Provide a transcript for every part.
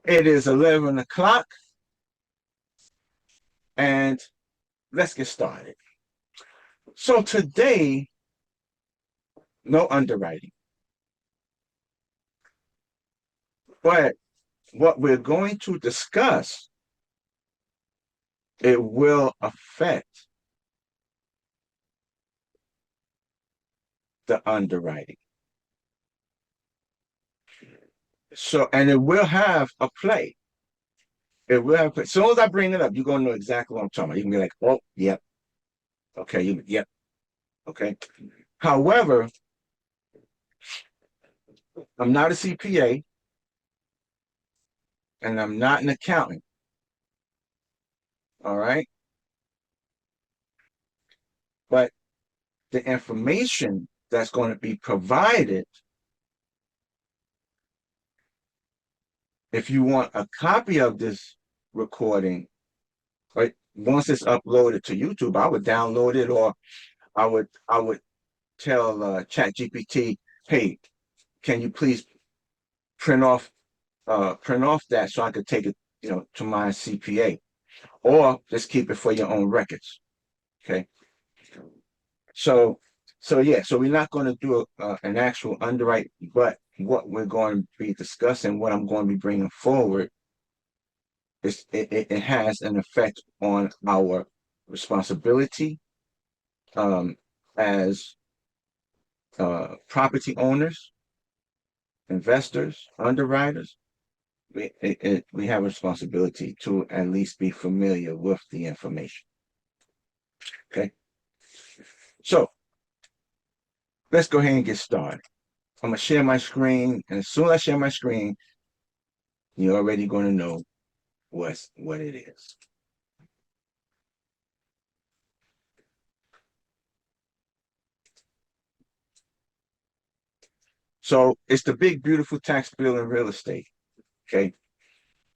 It is 11 o'clock, and let's get started. So today, no underwriting, but what we're going to discuss, it will affect the underwriting. So, and it will have a play. It will have, as soon as I bring it up, you're going to know exactly what I'm talking about. You can be like, oh, yep. Okay, yep. Okay. However, I'm not a CPA and I'm not an accountant. All right. But the information that's going to be provided, if you want a copy of this recording, right, once it's uploaded to YouTube, I would download it, or I would tell ChatGPT, hey, can you please print off that so I could take it, to my CPA, or just keep it for your own records. Okay. So yeah, so we're not going to do an actual underwrite, but what we're going to be discussing, what I'm going to be bringing forward, is it has an effect on our responsibility as property owners, investors, underwriters. We have a responsibility to at least be familiar with the information. Okay. So let's go ahead and get started. I'm going to share my screen, and as soon as I share my screen, you're already going to know what it is. So it's the big, beautiful tax bill in real estate. Okay.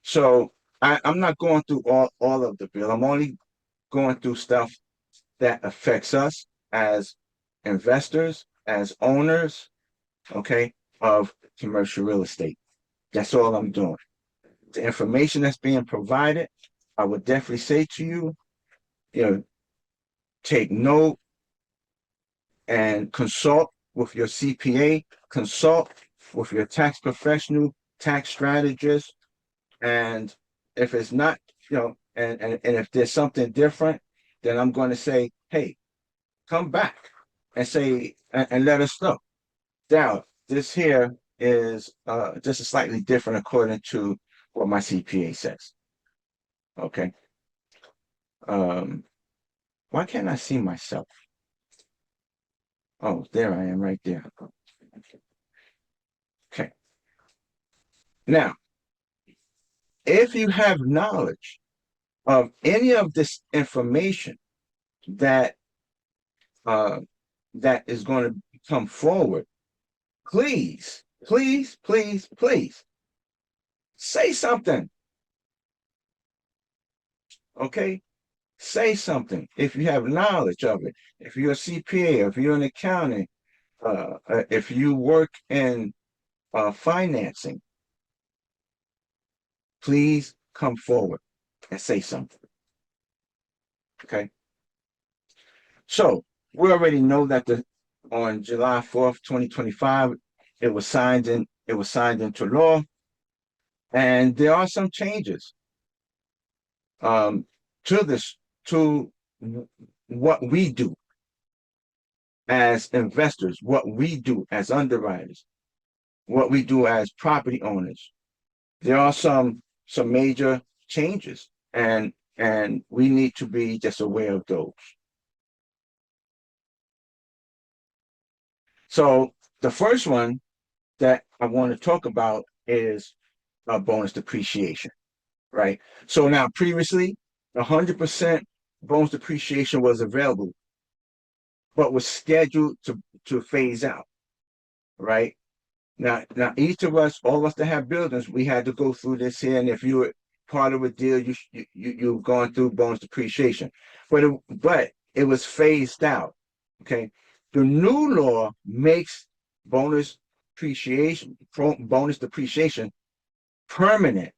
So I'm not going through all of the bill. I'm only going through stuff that affects us as investors, as owners, okay, of commercial real estate. That's all I'm doing. The information that's being provided, I would definitely say to you, take note and consult with your CPA, consult with your tax professional, tax strategist. And if it's not, and if there's something different, then I'm going to say, hey, come back and say, and let us know. Now, this here is just a slightly different according to what my CPA says. Okay. Why can't I see myself? Oh, there I am right there. Okay. Now, if you have knowledge of any of this information that that is going to come forward, please, please, please, please say something. Okay? Say something if you have knowledge of it. If you're a CPA, if you're an accountant, if you work in financing, please come forward and say something. Okay. So we already know that on July 4th, 2025, it was signed into law, and there are some changes to what we do as investors, what we do as underwriters, what we do as property owners. There are some major changes, and we need to be just aware of those. So the first one that I want to talk about is bonus depreciation, right? So now previously, 100% bonus depreciation was available, but was scheduled to phase out, right? Now each of us, all of us that have buildings, we had to go through this here, and if you were part of a deal, you've gone through bonus depreciation, but it was phased out. Okay, the new law makes bonus depreciation permanent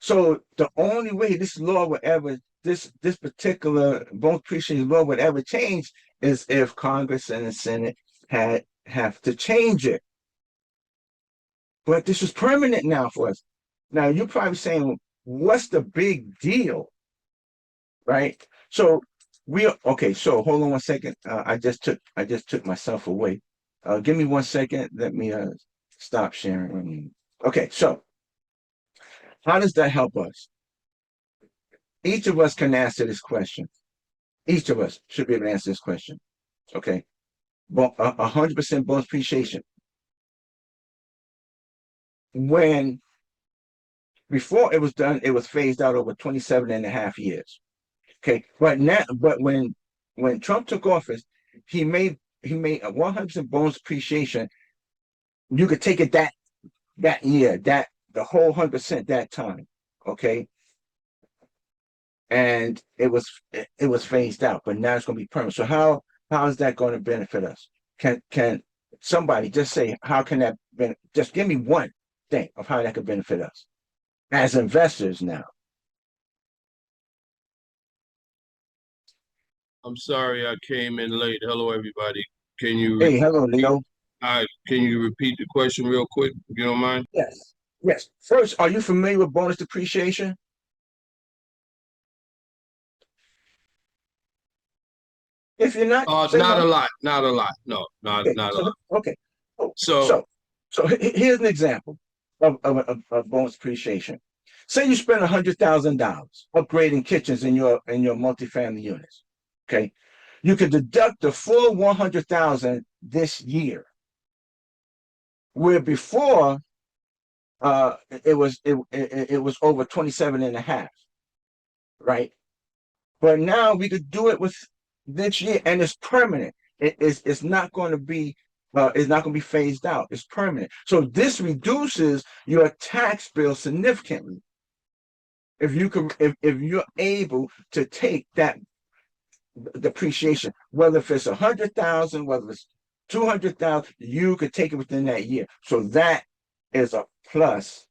So the only way this law would ever, this particular bonus depreciation law would ever change is if Congress and the Senate have to change it. But this is permanent now for us. Now you're probably saying, what's the big deal? Right? So okay, so hold on 1 second. I just took myself away. Give me 1 second. Let me stop sharing. Okay, so how does that help us? Each of us can answer this question. Each of us should be able to answer this question. Okay. 100% bonus depreciation. When before it was done, it was phased out over 27 and a half years. Okay. But when Trump took office, he made a 100% bonus depreciation. You could take it that year, that the whole 100% that time. Okay. And it was phased out, but now it's going to be permanent. So how is that going to benefit us? Can somebody just say how can that just give me one thing of how that could benefit us as investors now? I'm sorry I came in late. Hello, everybody. Can you Hey, hello, repeat? Leo. Can you repeat the question real quick, if you don't mind? Yes, yes. First, are you familiar with bonus depreciation? If you're not, say Not a no. lot. Not a lot. No, Okay, not a so lot. okay. Oh, So, so here's an example of bonus depreciation. Say you spend $100,000 upgrading kitchens in your multifamily units. Okay, you could deduct the full 100,000 this year, where before it was over 27 and a half, right? But now we could do it with this year, and it's permanent. It's not going to be phased out. It's permanent. So this reduces your tax bill significantly if you're able to take that depreciation, whether if it's 100,000, whether it's 200,000, you could take it within that year. So that is a plus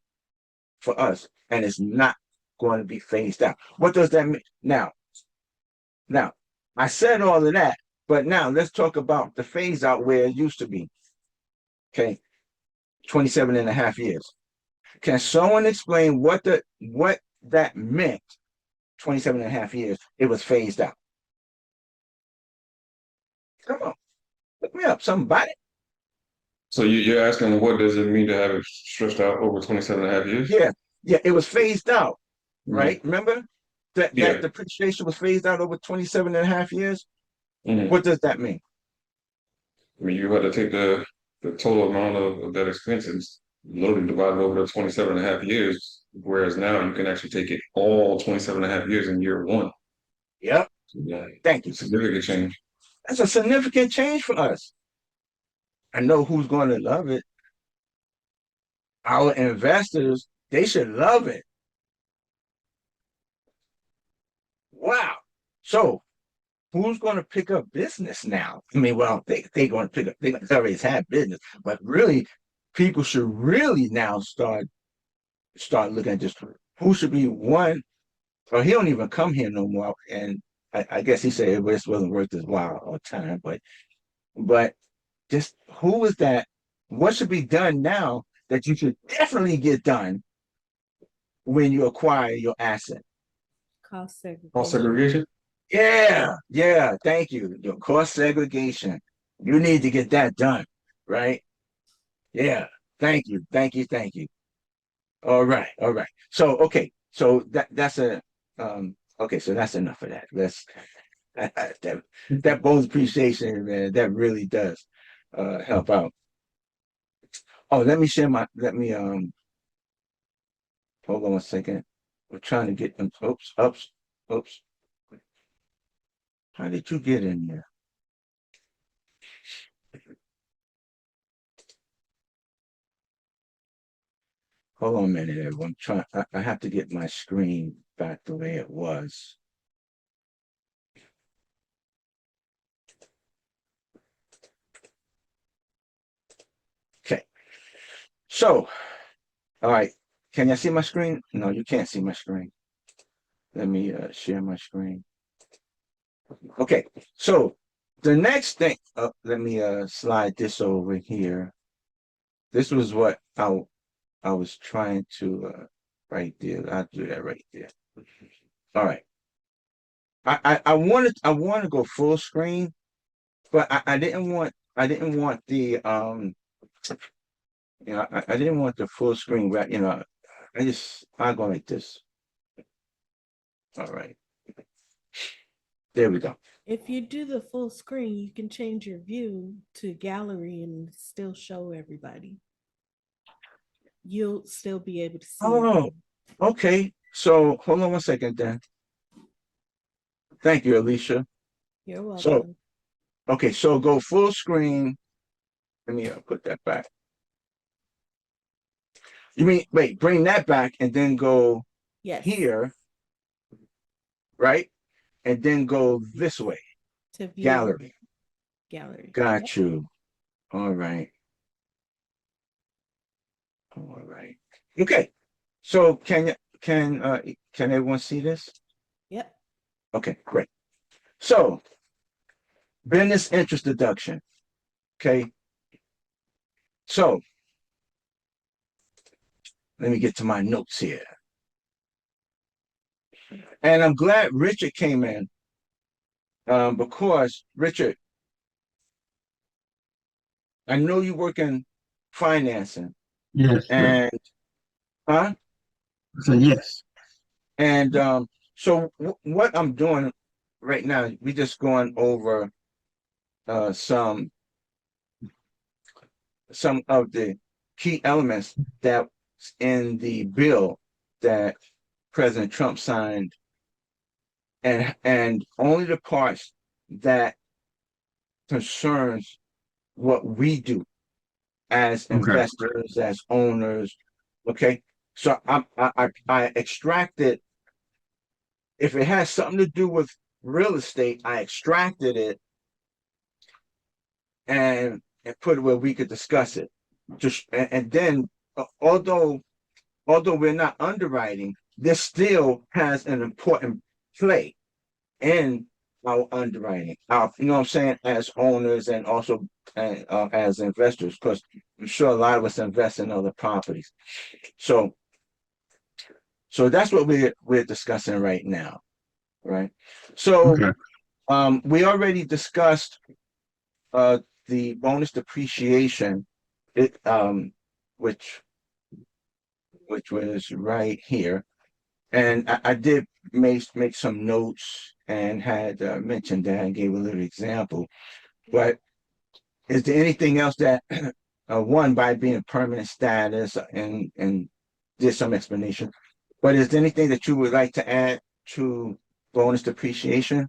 for us, and it's not going to be phased out. What does that mean? Now, I said all of that, but now let's talk about the phase out where it used to be. Okay, 27 and a half years. Can someone explain what that meant? 27 and a half years, it was phased out. Come on, look me up, somebody. So you're asking what does it mean to have it stretched out over 27 and a half years? Yeah, yeah, it was phased out, Mhm. right? Remember that Yeah. depreciation was phased out over 27 and a half years? Mhm. What does that mean? I mean, you had to take the total amount of that expense and literally divide it over the 27 and a half years, whereas now you can actually take it all 27 and a half years in year one. Yep, So, yeah, thank you. significant change. That's a significant change for us. I know who's going to love it. Our investors, they should love it. Wow. So who's going to pick up business now? I mean, well, they're going to pick up, they always had business, but really, people should really now start looking at this. Who should be one? Well, he don't even come here no more. And I guess he said this wasn't worth his while all the time, but just who is that? What should be done now that you should definitely get done when you acquire your asset? Cost All segregation. segregation? Yeah, thank you. Your cost segregation. You need to get that done, right? Yeah, thank you. All right, all right. So okay, so that's a okay, so that's enough of that. Let's that that bonus appreciation, man, that really does help out. Oh, let me hold on 1 second. We're trying to get them. Oops. How did you get in there? Hold on a minute, everyone. I have to get my screen back the way it was. Okay. So, all right. can you see my screen? No, you can't see my screen. Let me share my screen. Okay, so the next thing, let me slide this over here. This was what I was trying to right there. I'll do that right there. All right. I wanted to go full screen, but I didn't want the I didn't want the full screen, but I'll go like this. All right. There we go. If you do the full screen, you can change your view to gallery and still show everybody. You'll still be able to see Oh, everything. okay. So hold on one second then. Thank you, Alicia. You're So, welcome. okay, so go full screen. Let me put that back. You mean, wait, bring that back and then go Yes. here, right? And then go this way, To view gallery. gallery. Got you. All right. All right. Okay. So can everyone see this? Yep. Okay, great. So business interest deduction. Okay. So let me get to my notes here. And I'm glad Richard came in because Richard, I know you work in financing Yes, sir. and huh? So yes. And so what I'm doing right now, we just going over some of the key elements that's in the bill that President Trump signed, and only the parts that concerns what we do as Okay. investors, as owners. Okay, so I extracted. If it has something to do with real estate, I extracted it and put it where we could discuss it. Just and then, although we're not underwriting, this still has an important play in our underwriting. You know what I'm saying, as owners and also as investors, because I'm sure a lot of us invest in other properties. So that's what we're discussing right now, right? So Okay. we already discussed the bonus depreciation, it which was right here, and I did make some notes and had mentioned that and gave a little example. But is there anything else that one, by being permanent status, and did some explanation, but is there anything that you would like to add to bonus depreciation?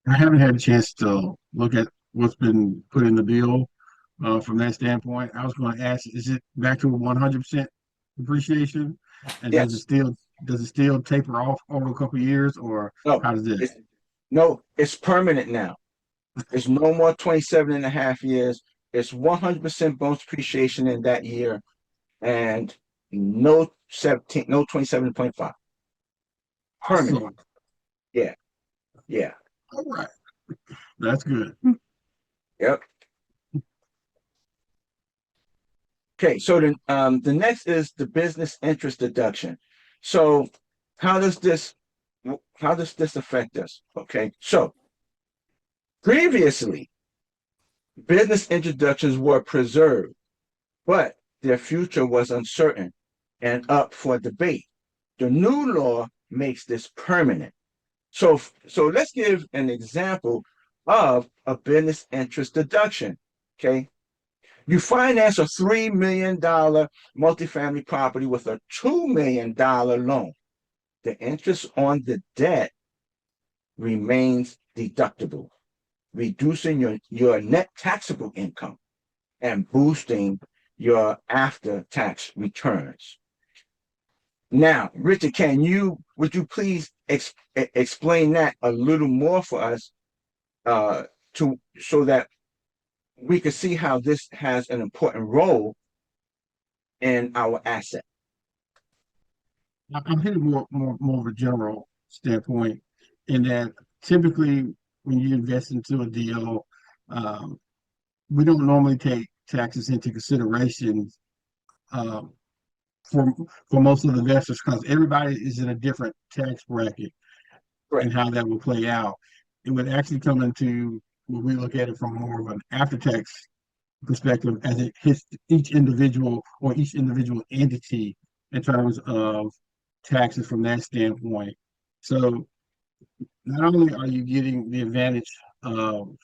I haven't had a chance to look at what's been put in the bill from that standpoint. I was going to ask, is it back to 100% depreciation? And Yes. does it still taper off over a couple of years, or No, how does it? it's permanent now. It's no more 27 and a half years. It's 100% bonus depreciation in that year, and no 27.5. Permanent. Awesome. Yeah. Yeah. All right. That's good. Yep. Okay, so the next is the business interest deduction. So how does this affect us? Okay, so previously business introductions were preserved, but their future was uncertain and up for debate. The new law makes this permanent. So let's give an example of a business interest deduction. Okay, you finance a $3 million multifamily property with a $2 million loan. The interest on the debt remains deductible, reducing your net taxable income and boosting your after-tax returns. Now, Richard, would you please explain that a little more for us, so that we can see how this has an important role in our asset. I'm hitting more of a general standpoint in that typically when you invest into a deal, um, we don't normally take taxes into consideration um, for for most of the investors because everybody is in a different tax bracket Correct. and how that will play out. It would actually come into when we look at it from more of an after-tax perspective as it hits each individual or each individual entity in terms of taxes from that standpoint. So not only are you getting the advantage of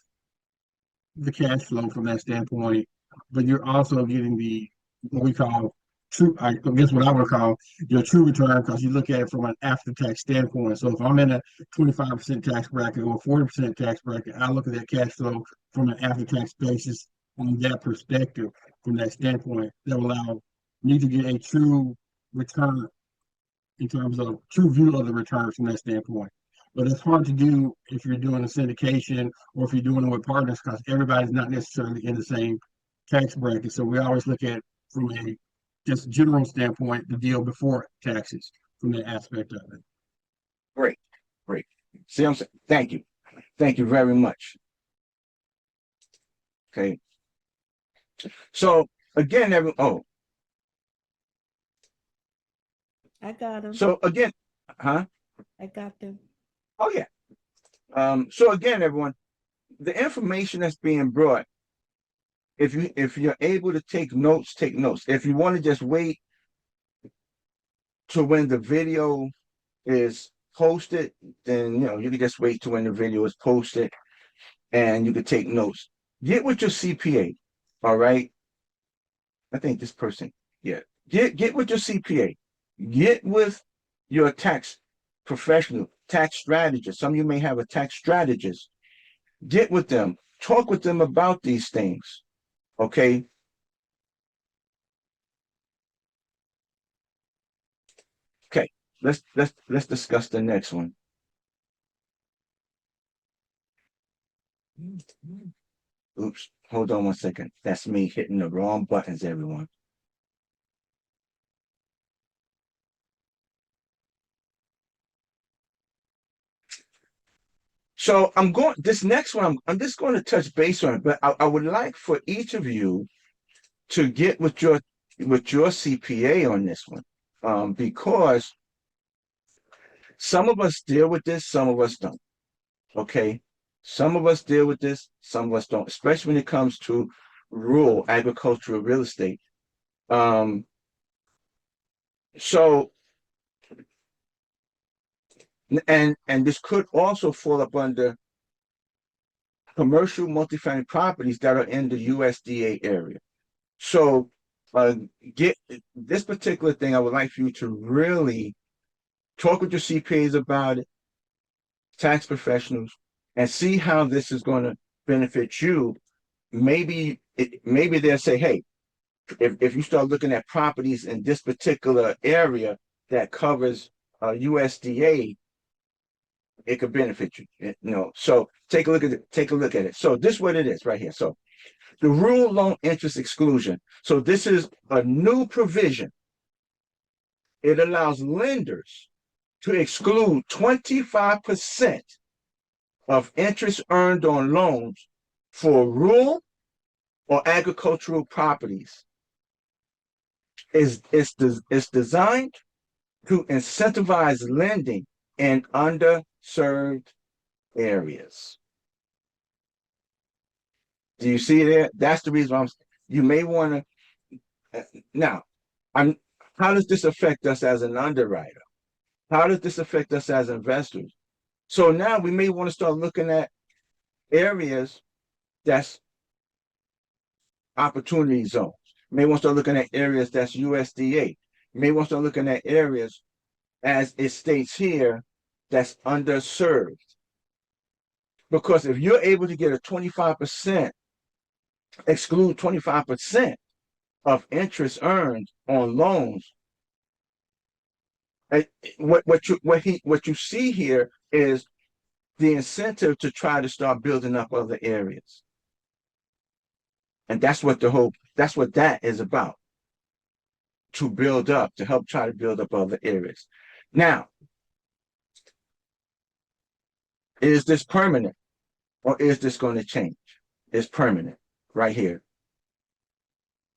the cash flow from that standpoint, but you're also getting the what we call true, I guess what I would call your true return because you look at it from an after-tax standpoint. So if I'm in a 25% tax bracket or 40% tax bracket, I look at that cash flow from an after-tax basis on that perspective, from that standpoint, that will allow me to get a true return in terms of true view of the returns from that standpoint. But it's hard to do if you're doing a syndication or if you're doing it with partners because everybody's not necessarily in the same tax bracket. So we always look at from a just general standpoint the deal before taxes from that aspect of it. Great, great. See what I'm saying? Thank you very much. Okay. So again, I got them. so again, huh? I got them. Oh yeah. So again, everyone, the information that's being brought, if you're able to take notes, take notes. If you want to just wait to when the video is posted, then you can just wait to when the video is posted and you can take notes. Get with your CPA. All right. I think this person, yeah. Get with your CPA. Get with your tax professional, tax strategist. Some of you may have a tax strategist. Get with them. Talk with them about these things. Okay. Okay. Let's discuss the next one. Oops. Hold on one second. That's me hitting the wrong buttons, everyone. So this next one, I'm just going to touch base on it, but I would like for each of you to get with your CPA on this one, because some of us deal with this, some of us don't. Okay, some of us deal with this, some of us don't, especially when it comes to rural agricultural real estate. So and this could also fall up under commercial multifamily properties that are in the USDA area. So get this particular thing, I would like for you to really talk with your CPAs about it, tax professionals, and see how this is going to benefit you. Maybe they'll say, hey, if you start looking at properties in this particular area that covers USDA, it could benefit you. So take a look at it. So this is what it is right here. So the rural loan interest exclusion. So this is a new provision. It allows lenders to exclude 25% of interest earned on loans for rural or agricultural properties. It's designed to incentivize lending in underserved areas. Do you see that? That's the reason you may want to. Now, how does this affect us as an underwriter? How does this affect us as investors? So now we may want to start looking at areas that's opportunity zones. May want to start looking at areas that's USDA. May want to start looking at areas, as it states here, that's underserved. Because if you're able to get a 25%, exclude 25% of interest earned on loans, what you see here is the incentive to try to start building up other areas. And that's what that is about. to build up, to help try to build up other areas. Now, is this permanent or is this going to change? It's permanent right here.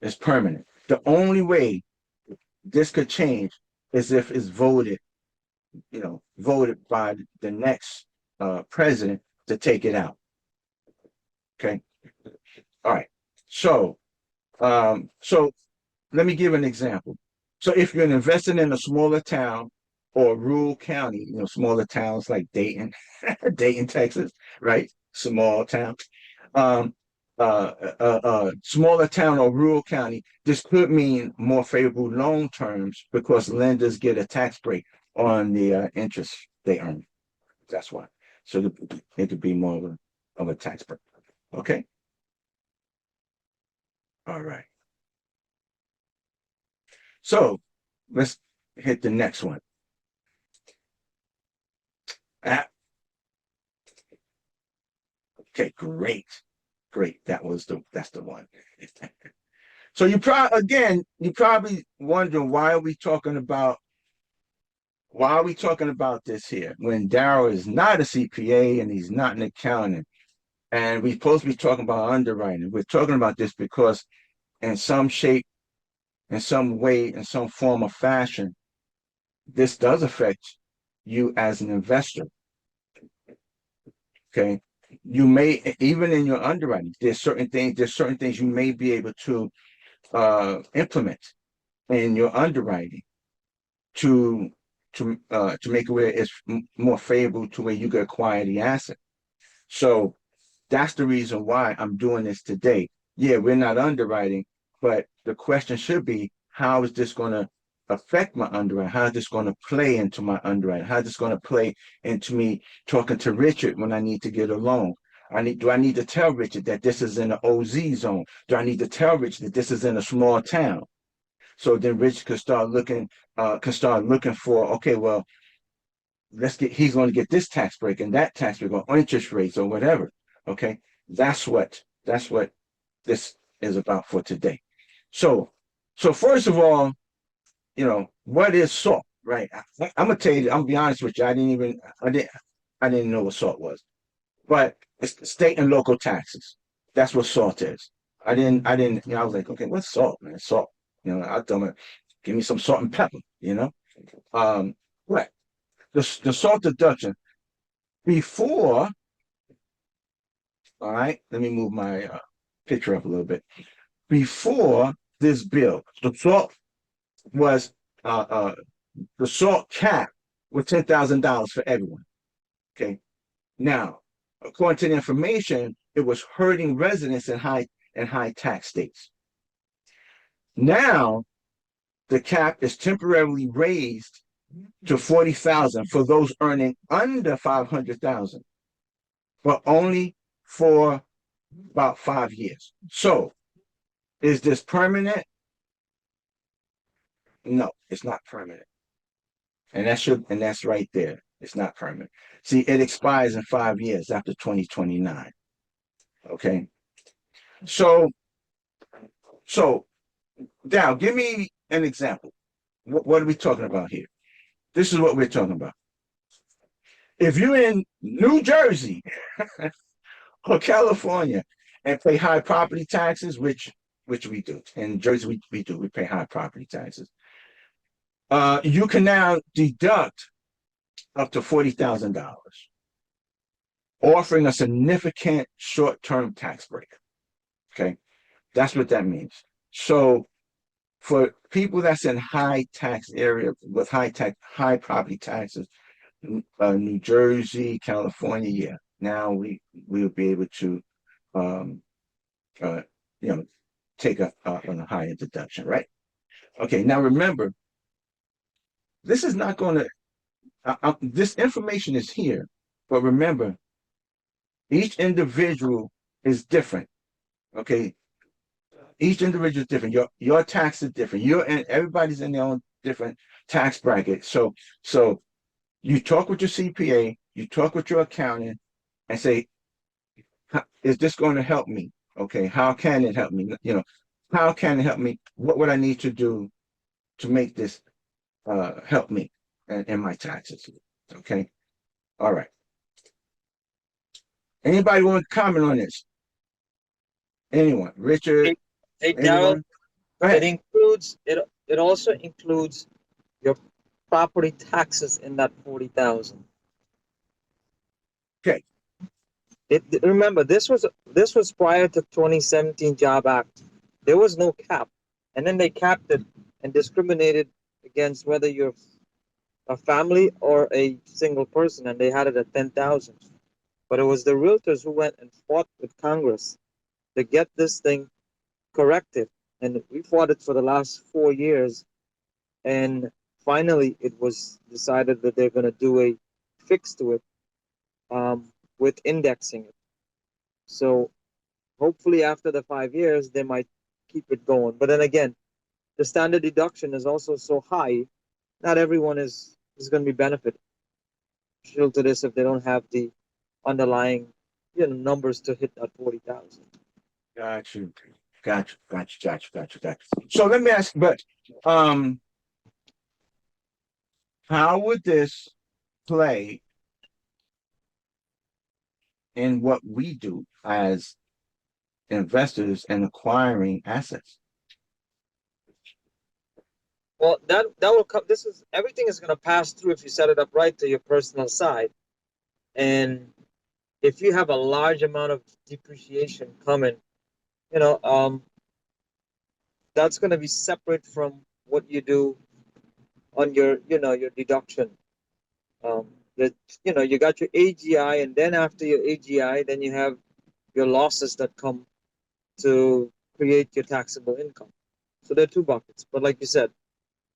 It's permanent. The only way this could change is if it's voted, voted by the next president to take it out. Okay. All right. So, so let me give an example. So if you're investing in a smaller town or rural county, smaller towns like Dayton, Dayton, Texas, right? Small town. Smaller town or rural county, this could mean more favorable loan terms because lenders get a tax break on the interest they earn. That's why. So it could be more of a tax break. Okay. All right. So let's hit the next one. Okay, great. That's the one. So you're probably wondering why are we talking about this here when Darryl is not a CPA and he's not an accountant and we're supposed to be talking about underwriting. We're talking about this because in some shape, in some way, in some form or fashion, this does affect you as an investor. Okay. You may, even in your underwriting, there's certain things you may be able to implement in your underwriting to make it where it's more favorable to where you can acquire the asset. So that's the reason why I'm doing this today. Yeah, we're not underwriting, but the question should be, how is this going to affect my underwriting? How is this going to play into my underwriting? How is this going to play into me talking to Richard when I need to get a loan? Do I need to tell Richard that this is in an OZ zone? Do I need to tell Richard that this is in a small town? So then Richard could start looking for, okay, well, he's going to get this tax break and that tax break or interest rates or whatever. Okay. That's what this is about for today. So first of all, what is SALT, right? I'm gonna tell you, I'm gonna be honest with you. I didn't know what SALT was, but it's state and local taxes. That's what SALT is. I was like, okay, what's SALT, man? SALT. I told him, give me some salt and pepper, Right. The SALT deduction before, all right, let me move my picture up a little bit. Before this bill, the SALT was the SALT cap was $10,000 for everyone. Okay. Now, according to the information, it was hurting residents in high tax states. Now, the cap is temporarily raised to 40,000 for those earning under 500,000, but only for about 5 years. So, is this permanent? No, it's not permanent. And that's right there. It's not permanent. See, it expires in 5 years after 2029. Okay. So now give me an example. What are we talking about here? This is what we're talking about. If you're in New Jersey or California and pay high property taxes, which we do. In Jersey, we do. We pay high property taxes. You can now deduct up to $40,000, offering a significant short-term tax break. Okay, that's what that means. So for people that's in high tax area with high property taxes, New Jersey, California, yeah. Now we'll be able to, take on a higher deduction, right? Okay. Now remember, this is not going to. This information is here, but remember, each individual is different. Okay. Each individual is different. Your tax is different. Everybody's in their own different tax bracket. So you talk with your CPA, you talk with your accountant, and say, is this going to help me? Okay, how can it help me? How can it help me? What would I need to do to make this help me in my taxes. Okay. All right. Anybody want to comment on this? Anyone? Richard? Hey, hey, Darryl, Anyone? Go ahead. it also includes your property taxes in that 40,000. Okay. Remember, this was prior to 2017 Job Act. There was no cap, and then they capped it and discriminated against whether you're a family or a single person, and they had it at 10,000. But it was the realtors who went and fought with Congress to get this thing corrected, and we fought it for the last 4 years, and finally it was decided that they're going to do a fix to it, with indexing it. So hopefully after the 5 years they might keep it going. But then again, the standard deduction is also so high, not everyone is going to be beneficial to this if they don't have the underlying, numbers to hit that 40,000. Got you. Got you. So let me ask, but how would this play in what we do as investors and acquiring assets? Well, that will come. This is everything is going to pass through if you set it up right to your personal side, and if you have a large amount of depreciation coming, you know, that's going to be separate from what you do on your deduction. Um, that you got your AGI, and then after your AGI, then you have your losses that come to create your taxable income. So there are two buckets. But like you said,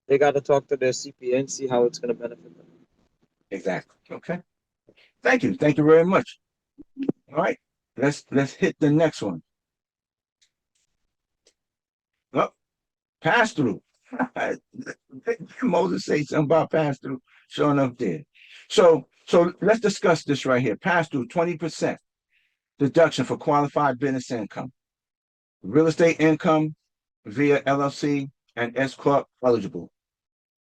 they got to talk to their CPA and see how it's going to benefit them. Exactly. Okay. Thank you. Thank you very much. All right. Let's hit the next one. Oh, pass through. Moses say something about pass through. Sure enough, did. So let's discuss this right here. Pass through 20% deduction for qualified business income, real estate income via LLC and S corp eligible.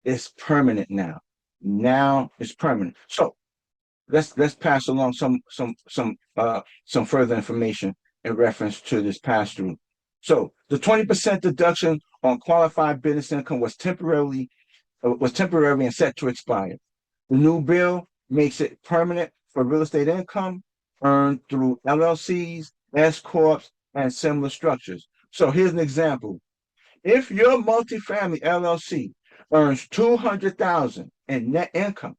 It's permanent now. Now it's permanent. So let's pass along some further information in reference to this pass through. So the 20% deduction on qualified business income was temporary and set to expire. The new bill makes it permanent for real estate income earned through LLCs, S corps, and similar structures. So here's an example. If your multifamily LLC earns $200,000 in net income,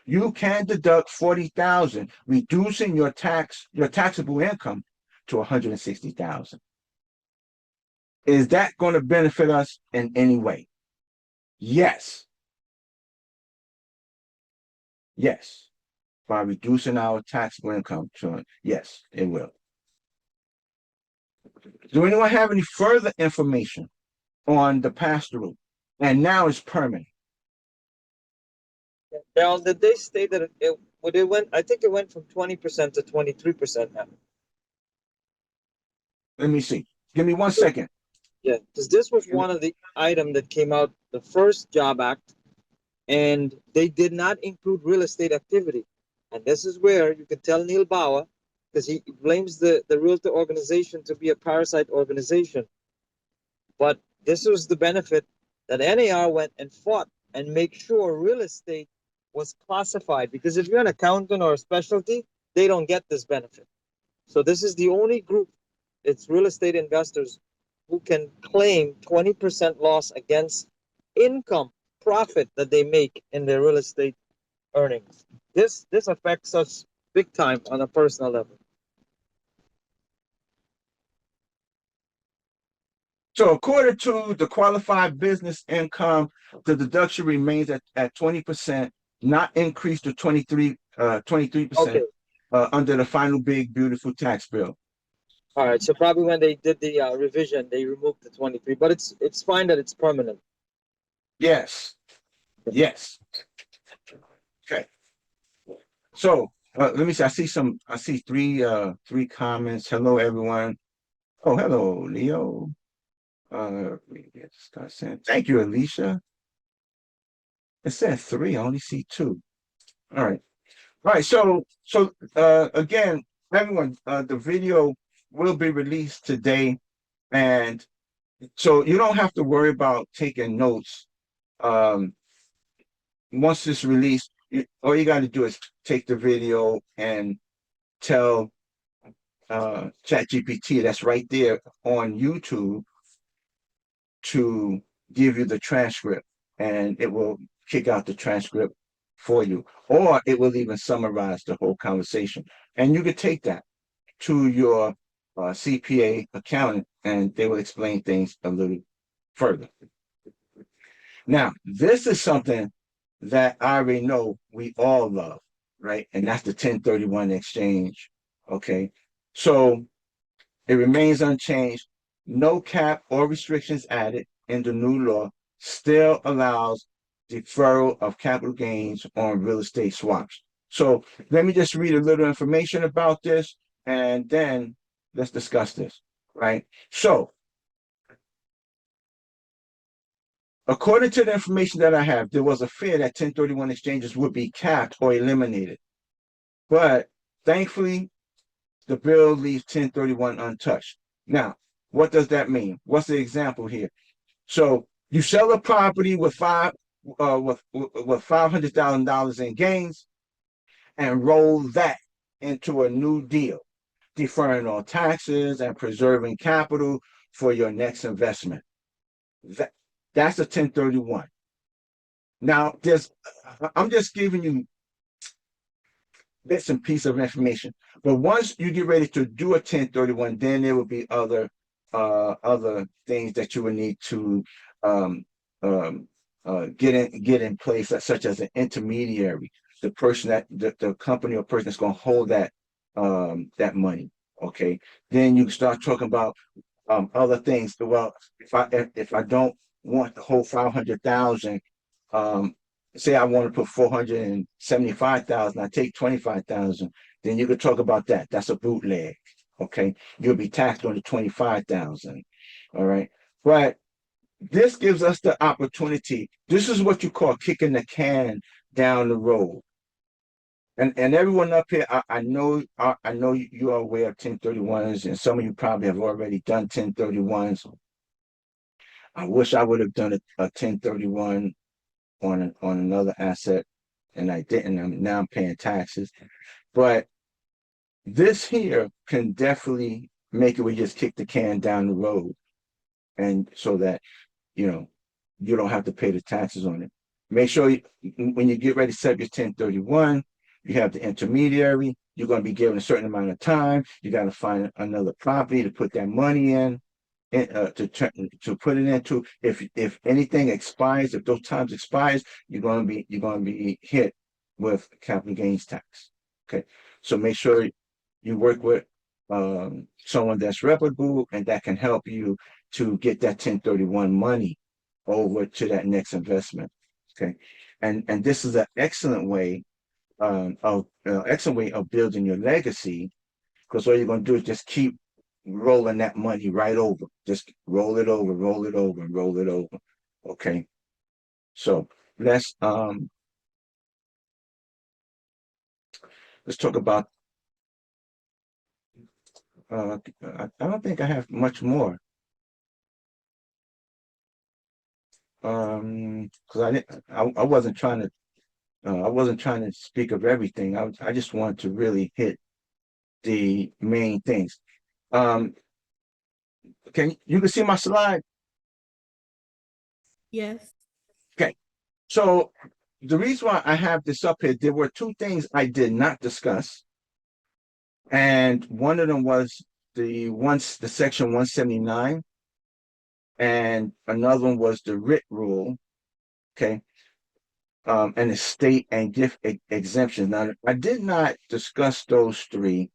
you can deduct $40,000, reducing your taxable income to $160,000. Is that going to benefit us in any way? Yes. Yes. By reducing our taxable income to yes, it will. Do anyone have any further information on the pass-through? And now it's permanent. Now, did they state that it went? I think it went from 20% to 23% now. Let me see. Give me 1 second. Yeah, because this was one of the item that came out the first Job Act, and they did not include real estate activity. And this is where you can tell Neil Bauer, because he blames the realtor organization to be a parasite organization. But this was the benefit that NAR went and fought and make sure real estate was classified. Because if you're an accountant or a specialty, they don't get this benefit. So this is the only group, it's real estate investors who can claim 20% loss against income, profit that they make in their real estate earnings. This affects us big time on a personal level. So according to the qualified business income, the deduction remains at 20%, not increased to 23%, Okay. under the final big beautiful tax bill. All right. So probably when they did the revision, they removed the 23, but it's fine that it's permanent. Yes. Yes. Okay. So let me see. I see three comments. Hello, everyone. Oh, hello, Leo. Start saying, thank you, Alicia. It said 3, I only see 2. All right. All right, so again, everyone, the video will be released today, and so you don't have to worry about taking notes. Once it's released, all you got to do is take the video and tell ChatGPT that's right there on YouTube to give you the transcript, and it will kick out the transcript for you, or it will even summarize the whole conversation. And you could take that to your CPA accountant, and they will explain things a little further. Now, this is something that I already know we all love, right? And that's the 1031 exchange. Okay. So it remains unchanged. No cap or restrictions added in the new law still allows deferral of capital gains on real estate swaps. So let me just read a little information about this, and then let's discuss this, right? So according to the information that I have, there was a fear that 1031 exchanges would be capped or eliminated. But thankfully, the bill leaves 1031 untouched. Now, what does that mean? What's the example here? So you sell a property with $500,000 in gains and roll that into a new deal, deferring all taxes and preserving capital for your next investment. That's a 1031. Now, I'm just giving you bits and pieces of information. But once you get ready to do a 1031, then there will be other things that you will need to get in place, such as an intermediary, the person that the company or person that's going to hold that money. Okay, then you start talking about other things. Well, if I don't want the whole 500,000, say I want to put 475,000, I take 25,000, then you could talk about that. That's a bootleg. Okay, you'll be taxed on the 25,000. All right, but this gives us the opportunity. This is what you call kicking the can down the road. And everyone up here, I know you are aware of 1031s, and some of you probably have already done 1031s. I wish I would have done a 1031 on another asset, and I didn't. Now I'm paying taxes. But this here can definitely make it where you just kick the can down the road, and so that you don't have to pay the taxes on it. Make sure when you get ready to set up your 1031, you have the intermediary. You're going to be given a certain amount of time. You got to find another property to put that money in, to put it into. If anything expires, if those times expires, you're going to be hit with capital gains tax. Okay, so make sure you work with someone that's reputable and that can help you to get that 1031 money over to that next investment. Okay, and this is an excellent way of building your legacy, because all you're going to do is just keep rolling that money right over. Just roll it over, roll it over, and roll it over. Okay, so let's talk about. I don't think I have much more. Because I wasn't trying to speak of everything. I just wanted to really hit the main things. You can see my slide? Yes. Okay. So the reason why I have this up here, there were 2 things I did not discuss. And one of them was the section 179, and another one was the RIT rule. Okay. And the state and gift exemptions. Now, I did not discuss those 3.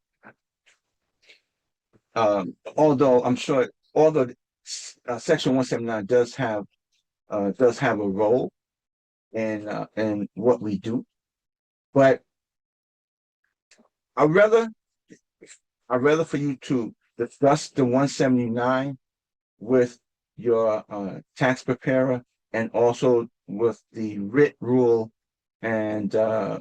Although I'm sure, section 179 does have a role in what we do, but I'd rather for you to discuss the 179 with your tax preparer, and also with the writ rule, and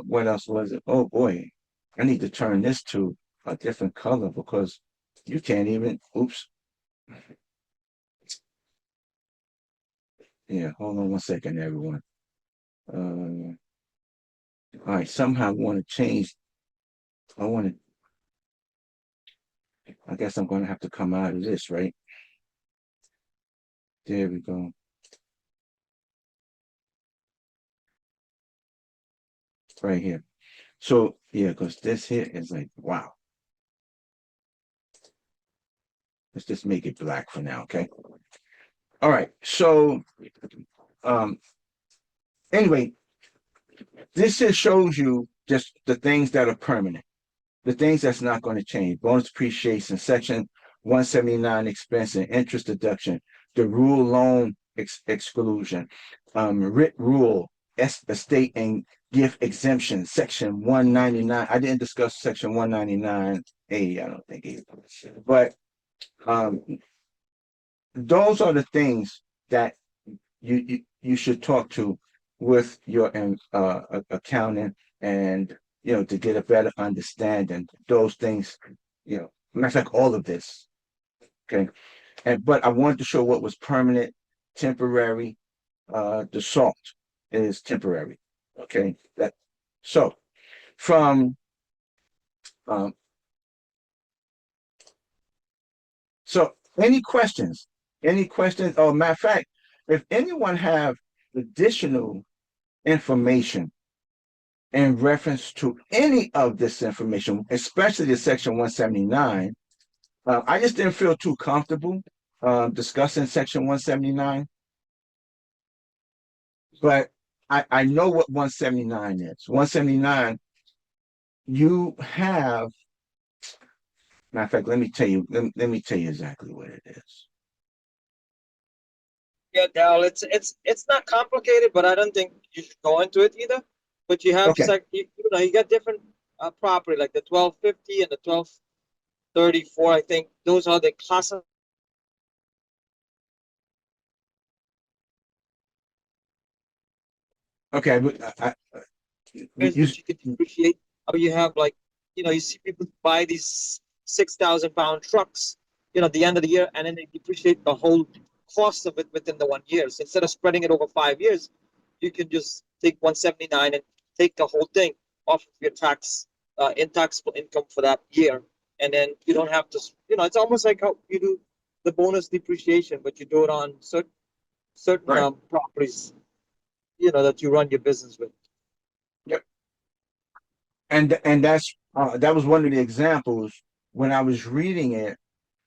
what else was it? Oh boy, I need to turn this to a different color because you can't even, oops. Yeah, hold on one second, everyone. All right, somehow I want to change. I guess I'm going to have to come out of this, right? There we go. Right here. So yeah, because this here is like, wow. Let's just make it black for now, okay? All right. So um anyway, this just shows you just the things that are permanent, the things that's not going to change. Bonus depreciation, section 179 expense and interest deduction, the rule loan exclusion, writ rule, estate and gift exemption, section 199. I didn't discuss section 199A, I don't think either. But those are the things that you should talk to with your accountant, and to get a better understanding. Those things, matter of fact, all of this. Okay. But I wanted to show what was permanent, temporary. The salt is temporary. Okay. So from um so any questions? Any questions? Oh, matter of fact, if anyone have additional information in reference to any of this information, especially the section 179, I just didn't feel too comfortable discussing section 179, but I know what 179 is. 179, you have, matter of fact, let me tell you exactly what it is. Yeah, Dal, it's not complicated, but I don't think you should go into it either. But you have Okay. you got different property like the 1250 and the 1234. I think those are the classic Okay, but areas you, that you can depreciate. Or you have like, you see people buy these 6,000 pound trucks, at the end of the year, and then they depreciate the whole cost of it within the 1 year. So instead of spreading it over 5 years, you can just take 179 and take the whole thing off of your in taxable income for that year, and then you don't have to. It's almost like how you do the bonus depreciation, but you do it on certain right. properties, that you run your business with. Yep. And that was one of the examples when I was reading it.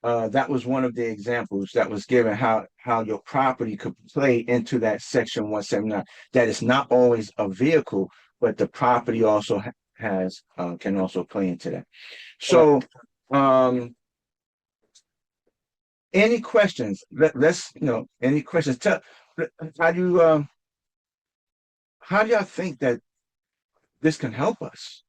That was one of the examples that was given, how your property could play into that section 179. That is not always a vehicle, but the property also has can also play into that. So any questions? Let's any questions? How do you how do y'all think that this can help us?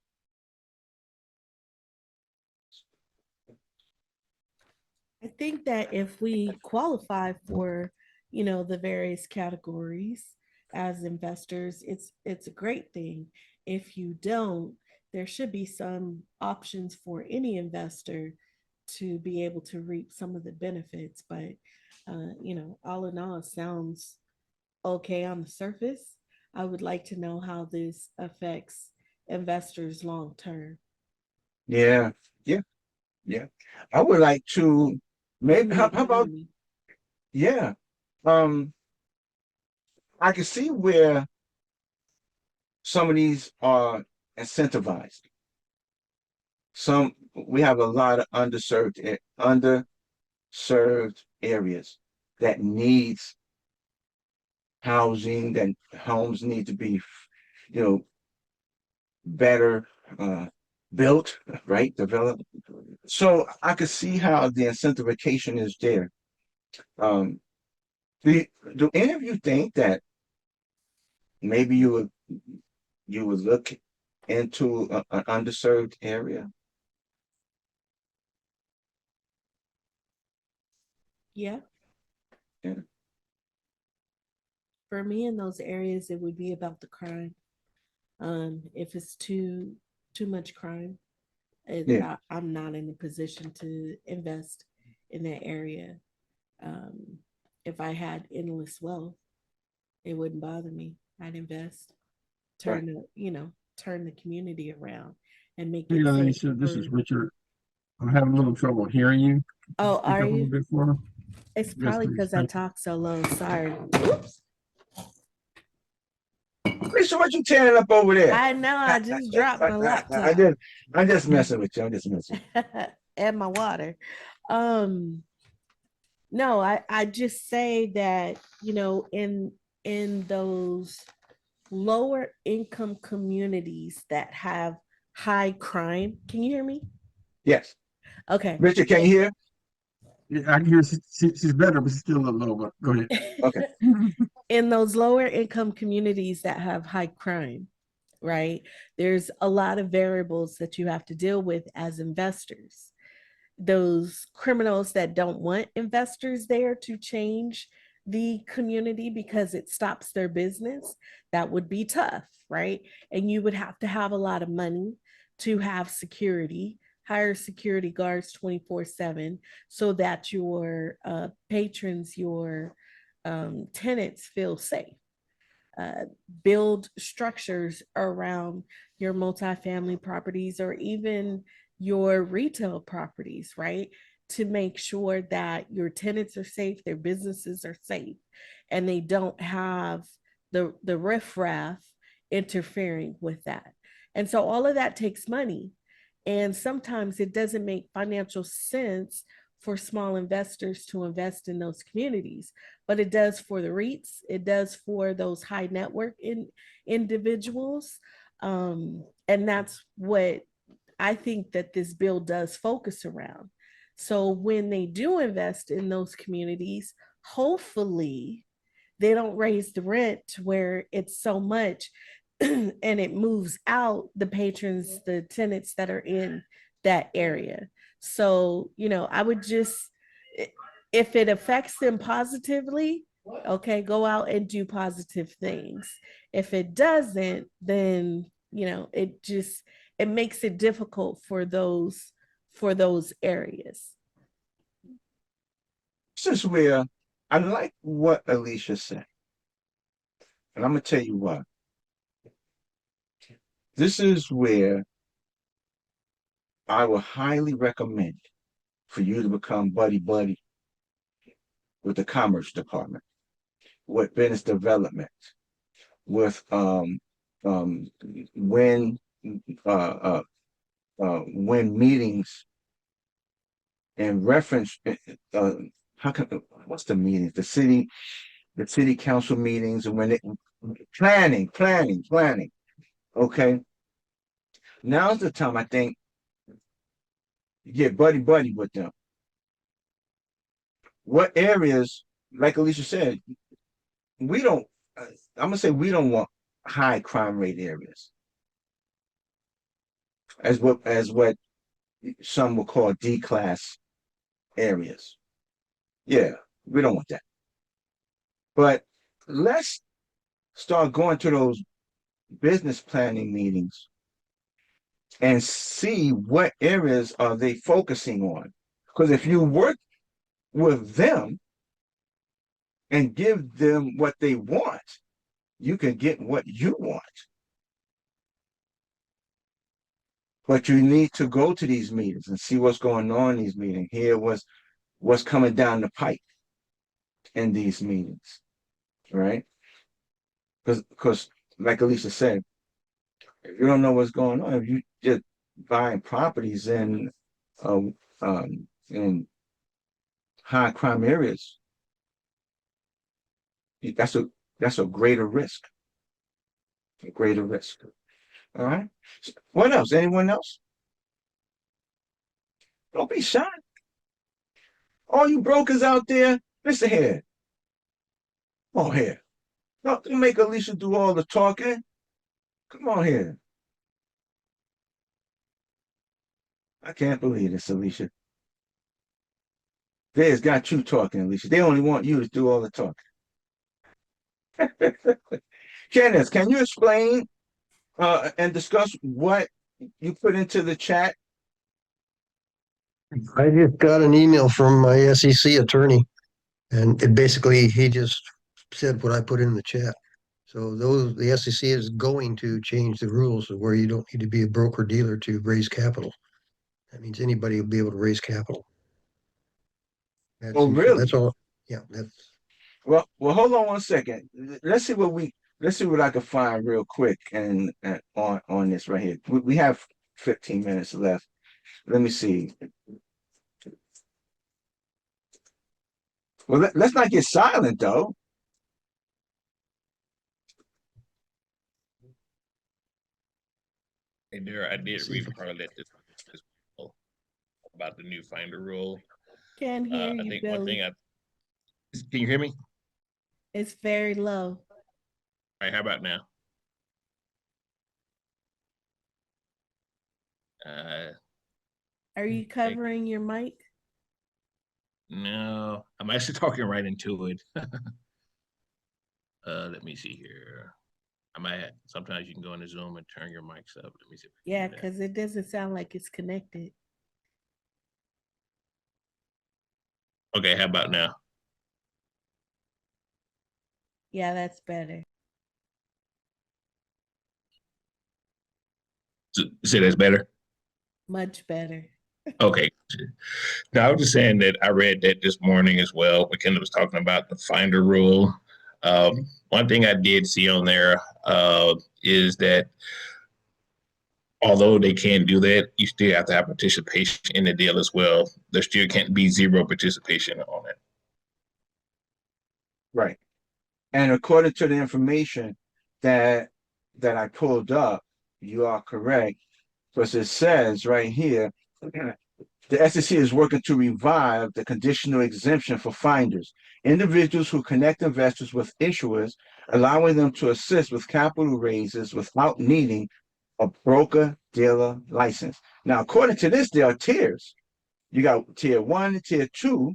I think that if we qualify for, the various categories as investors, it's a great thing. If you don't, there should be some options for any investor to be able to reap some of the benefits. But all in all, it sounds okay on the surface. I would like to know how this affects investors long term. Yeah, yeah, yeah. I would like to In maybe the how about economy. yeah. Um, I can see where some of these are incentivized. Some we have a lot of underserved areas that needs housing, that homes need to be, you know, better built, right? Developed. So I could see how the incentivization is there. Um, do any of you think that maybe you would look into an underserved area? Yeah. Yeah. for me in those areas, it would be about the crime. If it's too much crime, Yeah, I'm not in a position to invest in that area. Um, if I had endless wealth, it wouldn't bother me. I'd invest, right. turn the community around and make Hey, it safe Alicia, this is for. Richard. I'm having a little trouble hearing you. Could you Oh, speak are up a little you? bit more? It's Yes, probably please. because I Thank you. talk so low. Sorry. Oops. Lisa, what you tearing up over there? I know I just dropped my I laptop did. I'm just messing with you. I'm just messing. and my water. Um, no, I just say that, in those lower income communities that have high crime. Can you hear me? Yes, Okay. Richard, can you hear? Yeah, I can hear she's better, but she's still a little low. But go ahead. Okay, In those lower income communities that have high crime, right? There's a lot of variables that you have to deal with as investors. Those criminals that don't want investors there to change the community because it stops their business, that would be tough, right? And you would have to have a lot of money to have security, hire security guards 24/7 so that your patrons, your tenants feel safe. uh, Build structures around your multifamily properties or even your retail properties, right? To make sure that your tenants are safe, their businesses are safe, and they don't have the riffraff interfering with that. And so all of that takes money. And sometimes it doesn't make financial sense for small investors to invest in those communities, but it does for the REITs. It does for those high network individuals. And that's what I think that this bill does focus around. So when they do invest in those communities, hopefully they don't raise the rent to where it's so much and it moves out the patrons, the tenants that are in that area. So, I would just, if it affects them positively, okay, go out and do positive things. If it doesn't, then, it makes it difficult for those areas. this is where I like what Alicia said, and I'm gonna tell you what. This is where I would highly recommend for you to become buddy buddy with the Commerce Department, with business development, with um when uh uh when meetings in reference uh how can what's the meeting? The city council meetings and when it planning. Okay. Now's the time I think you get buddy buddy with them. What areas, like Alicia said, we don't I'm gonna say we don't want high crime rate areas as what some will call D class areas. Yeah, we don't want that. But let's start going to those business planning meetings and see what areas are they focusing on. Because if you work with them and give them what they want, you can get what you want. But you need to go to these meetings and see what's going on in these meetings. Hear what's coming down the pipe in these meetings, right? Because like Alicia said, if you don't know what's going on, if you just buying properties um, in high crime areas, that's a greater risk. A greater risk. All right. What else? Anyone else? Don't be shy. All you brokers out there, listen here. Come on here. Don't make Alicia do all the talking. Come on here. I can't believe this, Alicia. There's got you talking, Alicia. They only want you to do all the talking. Kenneth, can you explain and discuss what you put into the chat? I just got an email from my SEC attorney, and it basically he just said what I put in the chat. So the SEC is going to change the rules of where you don't need to be a broker dealer to raise capital. That means anybody will be able to raise capital. Oh, really? That's all. Yeah, that's Well, hold on one second. Let's see what I can find real quick and on this right here. We have 15 minutes left. Let me see. Well, let's not get silent though. And there, I did See read if I part of that as well about the new finder rule. Can't hear I you, think one Billy. thing can you hear me? It's very low. All right, how about now? Are you covering your mic? No, I'm actually talking right into it. Let me see here. Sometimes you can go into Zoom and turn your mics up. Let me see if I can Yeah, do that. because it doesn't sound like it's connected. Okay, how about now? Yeah, that's better. Say that's better. Much better. Okay. Now I was just saying that I read that this morning as well. McKenna was talking about the finder rule. One thing I did see on there is that although they can do that, you still have to have participation in the deal as well. There still can't be zero participation on it. Right. And according to the information that I pulled up, you are correct. Because it says right here, the SEC is working to revive the conditional exemption for finders, individuals who connect investors with issuers, allowing them to assist with capital raises without needing a broker dealer license. Now, according to this, there are tiers. You got tier one, tier two.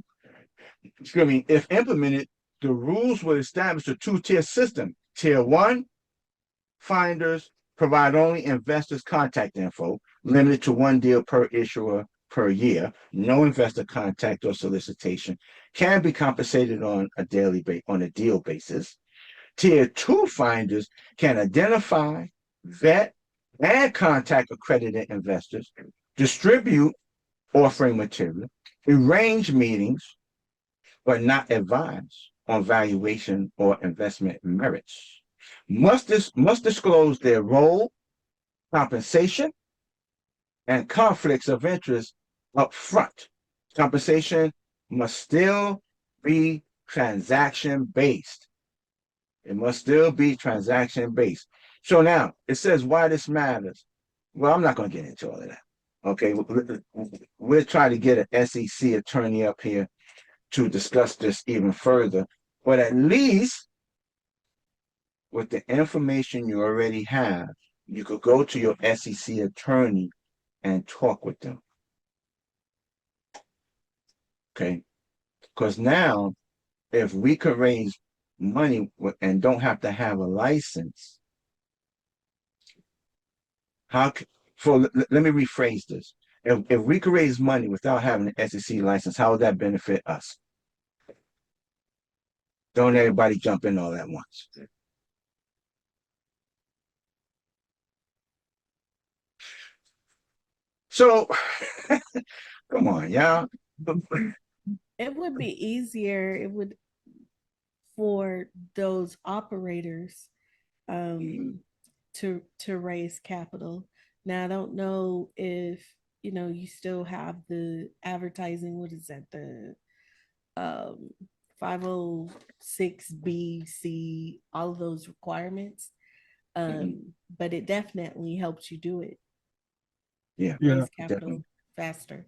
I mean, if implemented, the rules will establish a two-tier system. Tier one, finders provide only investors' contact info, limited to one deal per issuer per year. No investor contact or solicitation can be compensated on a deal basis. Tier two finders can identify, vet, and contact accredited investors, distribute offering material, arrange meetings, but not advise on valuation or investment merits. Must disclose their role, compensation, and conflicts of interest up front. Compensation must still be transaction based. It must still be transaction based. So now it says why this matters. Well, I'm not going to get into all of that. Okay, we'll try to get an SEC attorney up here to discuss this even further. But at least with the information you already have, you could go to your SEC attorney and talk with them. Okay, because now if we could raise money and don't have to have a license, how let me rephrase this. If we could raise money without having an SEC license, how would that benefit us? Don't everybody jump in all at once. So come on, y'all. It would be easier. It would for those operators to raise capital. Now I don't know if you still have the advertising. What is that? The 506BC, all of those requirements. But it definitely helps you do it. Yeah, Raise capital definitely. faster.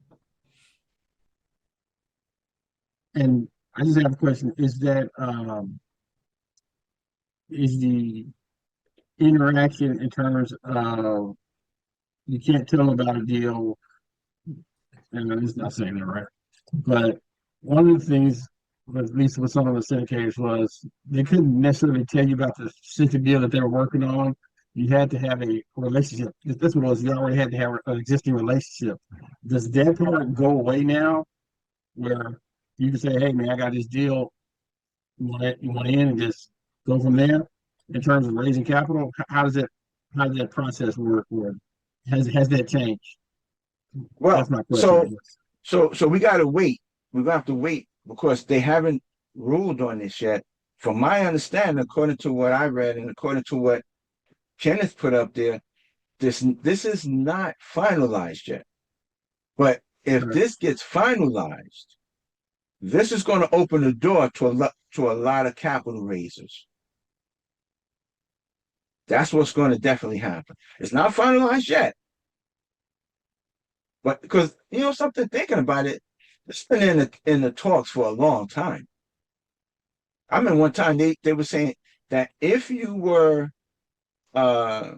And I just have a question. Is the interaction in terms of you can't tell about a deal, and I'm just not saying that right, but one of the things but at least with some of the syndicators was they couldn't necessarily tell you about the specific deal that they were working on. You had to have a relationship. This one was you already had to have an existing relationship. Does that part go away now, where you can say, "Hey, man, I got this deal. You want in and just go from there?" In terms of raising capital, how does that process work? Or has that changed? Well, That's my question, I so guess. so we gotta wait. We're gonna have to wait because they haven't ruled on this yet. From my understanding, according to what I read and according to what Kenneth put up there, this is not finalized yet. But if Right. this gets finalized, this is going to open the door to a lot of capital raisers. That's what's going to definitely happen. It's not finalized yet, but because something, thinking about it, it's been in the talks for a long time. I remember one time they were saying that if you were uh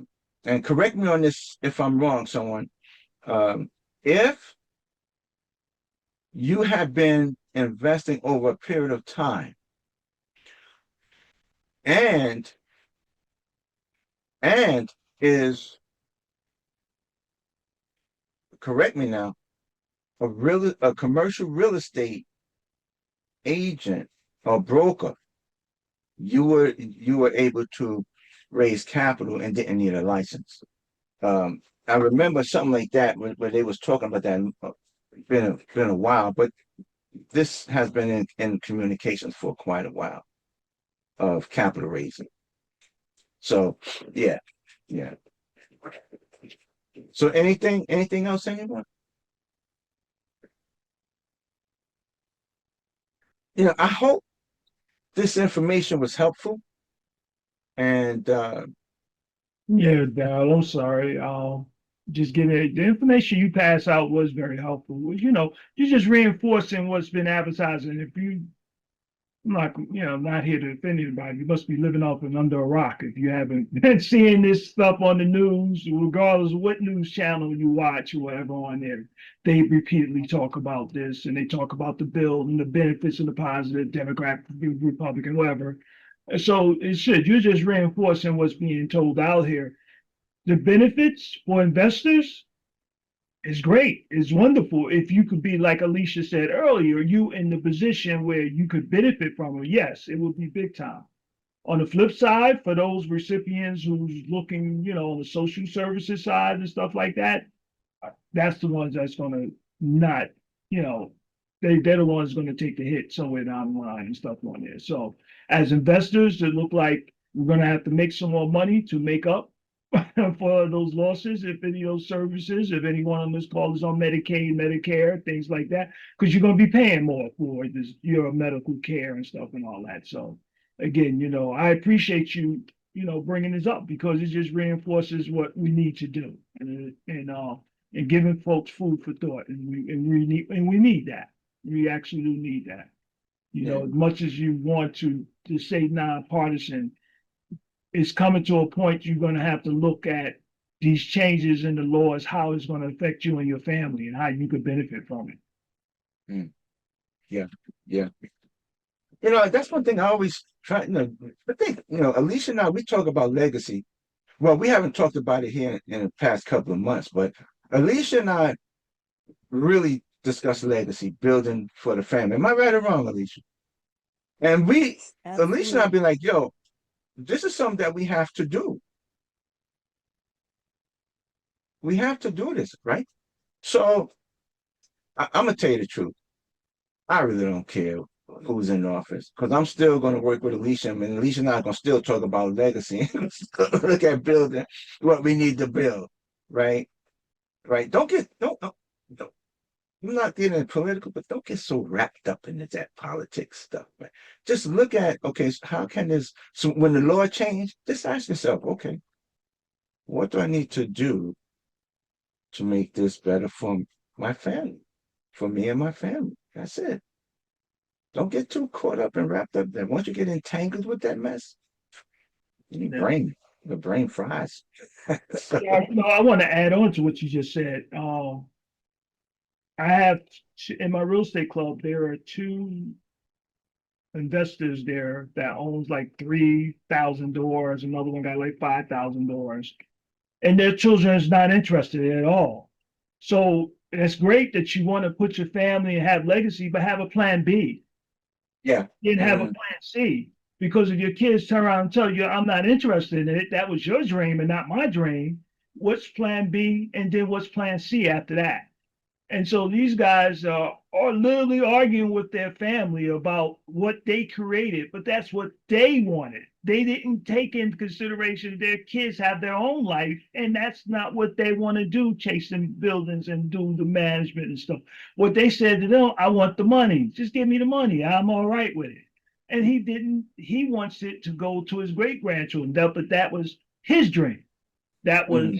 and correct me on this if I'm wrong, someone, if you have been investing over a period of time and and is, correct me now, a commercial real estate agent or broker, you were able to raise capital and didn't need a license. I remember something like that when they was talking about that. Been a while, but this has been in communications for quite a while of capital raising. So yeah, yeah. So anything else, anyone? I hope this information was helpful. And Yeah, Darryl, I'm sorry. Just getting it. The information you pass out was very helpful. You're just reinforcing what's been advertised. And if you, I'm not, not here to offend anybody. You must be living off and under a rock if you haven't been seeing this stuff on the news, regardless of what news channel you watch or whatever on there. They repeatedly talk about this, and they talk about the bill and the benefits and the positive, Democrat, Republican, whatever. So it should. You're just reinforcing what's being told out here. The benefits for investors is great. It's wonderful. If you could be, like Alicia said earlier, you in the position where you could benefit from it, yes, it would be big time. On the flip side, for those recipients who's looking, on the social services side and stuff like that, that's the ones that's going to not, you know, they're the ones going to take the hit somewhere down the line and stuff on there. So as investors, it look like we're going to have to make some more money to make up for those losses, if any of those services, if anyone on this call is on Medicaid, Medicare, things like that, because you're going to be paying more for this, your medical care and stuff and all that. So again, I appreciate you, bringing this up because it just reinforces what we need to do and giving folks food for thought. And we need that. We actually do need that. As much as you want to say nonpartisan, it's coming to a point you're going to have to look at these changes in the laws, how it's going to affect you and your family, and how you could benefit from it. Yeah, yeah. That's one thing I always try. I think Alicia and I, we talk about legacy. Well, we haven't talked about it here in the past couple of months, but Alicia and I really discuss legacy, building for the family. Am I right or wrong, Alicia? And Alicia and I be like, yo, this is something that we have to do. We have to do this, right? So I'm gonna tell you the truth. I really don't care who's in office because I'm still going to work with Alicia, and Alicia and I are going to still talk about legacy. Look at building what we need to build, right? Right. Don't. I'm not getting political, but don't get so wrapped up into that politics stuff. Right? Just look at, okay, so how can this? So when the law changed, just ask yourself, okay, what do I need to do to make this better for my family, for me and my family? That's it. Don't get too caught up and wrapped up there. Once you get entangled with that mess, the brain fries. Yeah, no, I want to add on to what you just said. I have in my real estate club, there are two investors there that owns like 3,000 doors. Another one got like 5,000 doors, and their children is not interested at all. So it's great that you want to put your family and have legacy, but have a plan B. Yeah. Then have a plan C. Because if your kids turn around and tell you, I'm not interested in it, that was your dream and not my dream, what's plan B? And then what's plan C after that? And so these guys are literally arguing with their family about what they created, but that's what they wanted. They didn't take into consideration their kids have their own life, and that's not what they want to do, chasing buildings and do the management and stuff. What they said to them, I want the money. Just give me the money. I'm all right with it. And he didn't, he wants it to go to his great grandchildren, but that was his dream. That was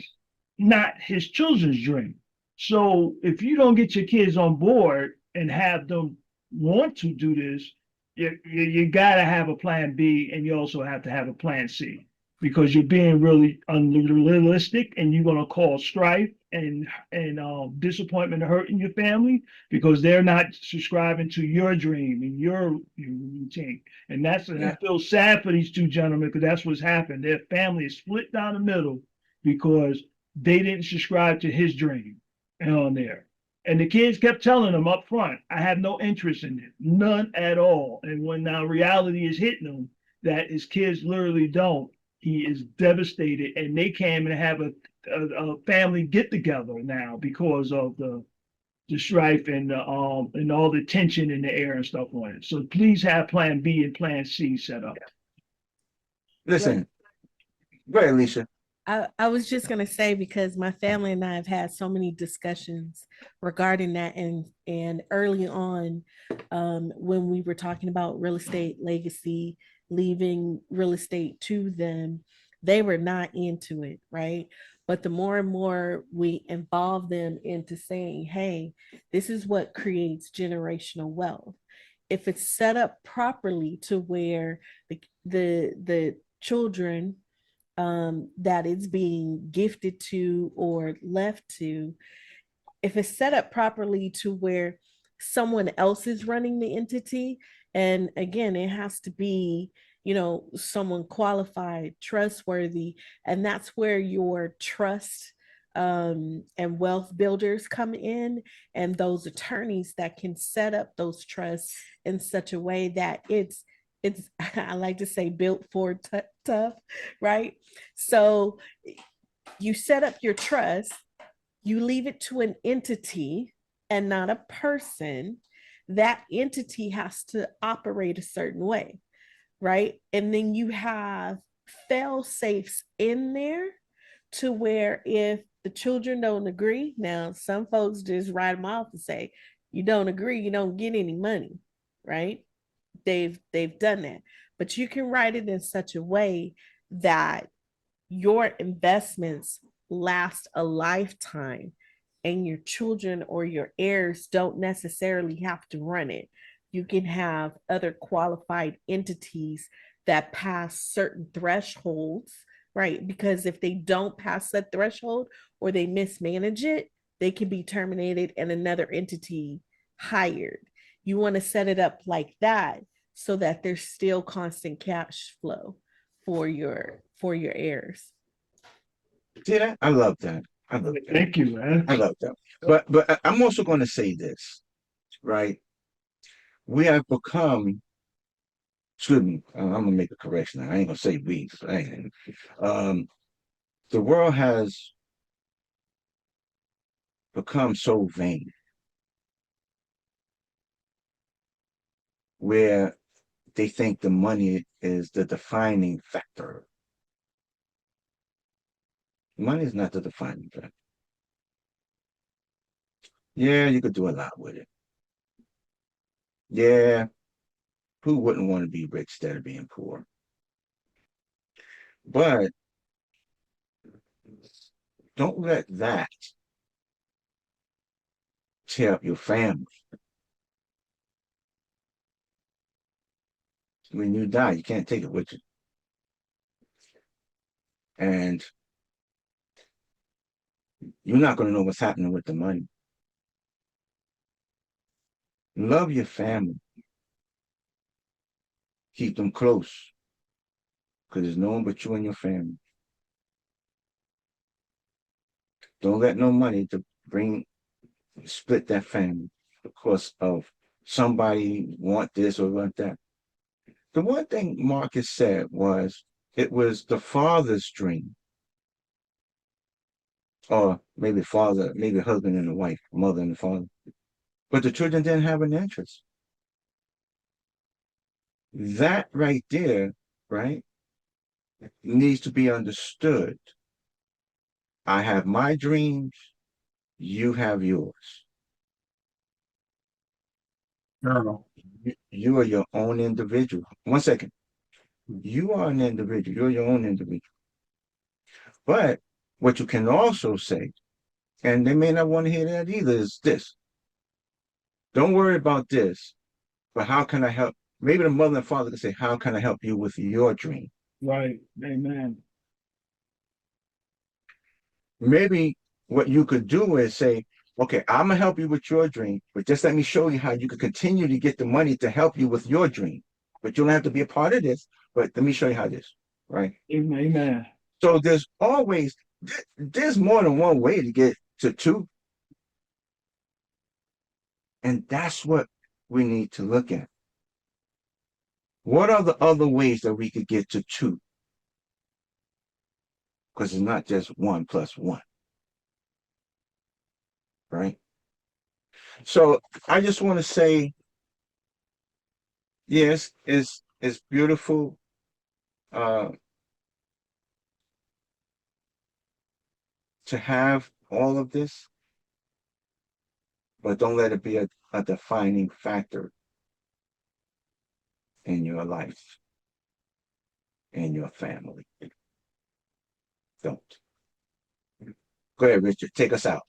not his children's dream. So if you don't get your kids on board and have them want to do this, you got to have a plan B, and you also have to have a plan C, because you're being really unrealistic, and you're going to cause strife and disappointment and hurt in your family because they're not subscribing to your dream and your routine. And I feel sad for these two gentlemen, because that's what's happened. Their family is split down the middle because they didn't subscribe to his dream on there. And the kids kept telling him up front, I have no interest in it, none at all. And when now reality is hitting him that his kids literally don't, he is devastated. And they came and have a family get together now because of the strife and all the tension in the air and stuff on it. So please have plan B and plan C set up. Listen, go ahead, Alicia. I was just gonna say, because my family and I have had so many discussions regarding that, and early on, when we were talking about real estate legacy, leaving real estate to them, they were not into it, right? But the more and more we involve them into saying, hey, this is what creates generational wealth. If it's set up properly to where the children that it's being gifted to or left to, if it's set up properly to where someone else is running the entity, and again, it has to be, someone qualified, trustworthy, and that's where your trust and wealth builders come in, and those attorneys that can set up those trusts in such a way that it's I like to say built for tough, right? So you set up your trust, you leave it to an entity and not a person. That entity has to operate a certain way, right? And then you have fail safes in there to where if the children don't agree, now some folks just write them off and say, you don't agree, you don't get any money, right? They've done that, but you can write it in such a way that your investments last a lifetime, and your children or your heirs don't necessarily have to run it. You can have other qualified entities that pass certain thresholds, right? Because if they don't pass that threshold or they mismanage it, they can be terminated and another entity hired. You want to set it up like that so that there's still constant cash flow for your heirs. See that? I love that. I love that. Thank you, man. I love that. But I'm also going to say this, right? We have become, excuse me, I'm gonna make a correction. I ain't gonna say we. The world has become so vain, where they think the money is the defining factor. Money is not the defining factor. Yeah, you could do a lot with it. Yeah, who wouldn't want to be rich instead of being poor? But don't let that tear up your family. When you die, you can't take it with you. And you're not going to know what's happening with the money. Love your family. Keep them close, because there's no one but you and your family. Don't let no money to split that family because of somebody want this or want that. The one thing Marcus said was it was the father's dream, or maybe father, maybe husband and the wife, mother and the father, but the children didn't have an interest. That right there, right, needs to be understood. I have my dreams, you have yours. Darryl, You are your own individual. 1 second. You are an individual. You're your own individual. But what you can also say, and they may not want to hear that either, is this. Don't worry about this, but how can I help? Maybe the mother and father can say, how can I help you with your dream? Right. Amen. Maybe what you could do is say, okay, I'm gonna help you with your dream, but just let me show you how you can continue to get the money to help you with your dream. But you don't have to be a part of this, but let me show you how this, right? Amen. So there's more than one way to get to two. And that's what we need to look at. What are the other ways that we could get to two? Because it's not just 1+1, right? So I just want to say, yes, it's beautiful. To have all of this, but don't let it be a defining factor in your life, in your family. Don't. Go ahead, Richard. Take us out.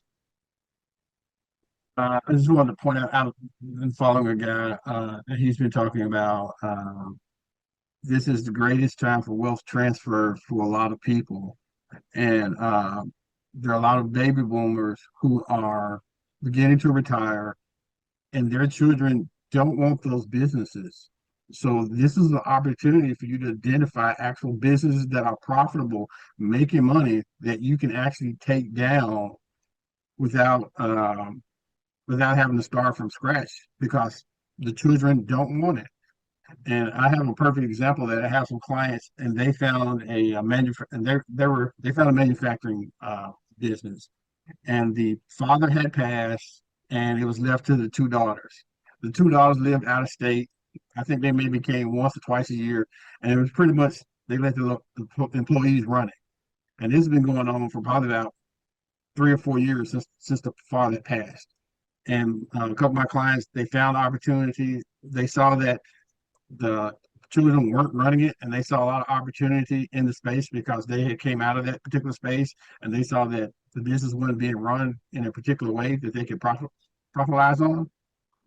I just wanted to point out and following a guy that he's been talking about. This is the greatest time for wealth transfer for a lot of people, and there are a lot of baby boomers who are beginning to retire, and their children don't want those businesses. So this is an opportunity for you to identify actual businesses that are profitable, making money that you can actually take down without without having to start from scratch because the children don't want it. And I have a perfect example that I have some clients and they found a they found a manufacturing business, and the father had passed and it was left to the two daughters. The two daughters lived out of state. I think they maybe came once or twice a year, and it was pretty much they let the employees run it. And this has been going on for probably about 3 or 4 years since the father passed. And a couple of my clients, they found opportunity. They saw that the children weren't running it, and they saw a lot of opportunity in the space because they had came out of that particular space, and they saw that the business wasn't being run in a particular way that they could profitalize on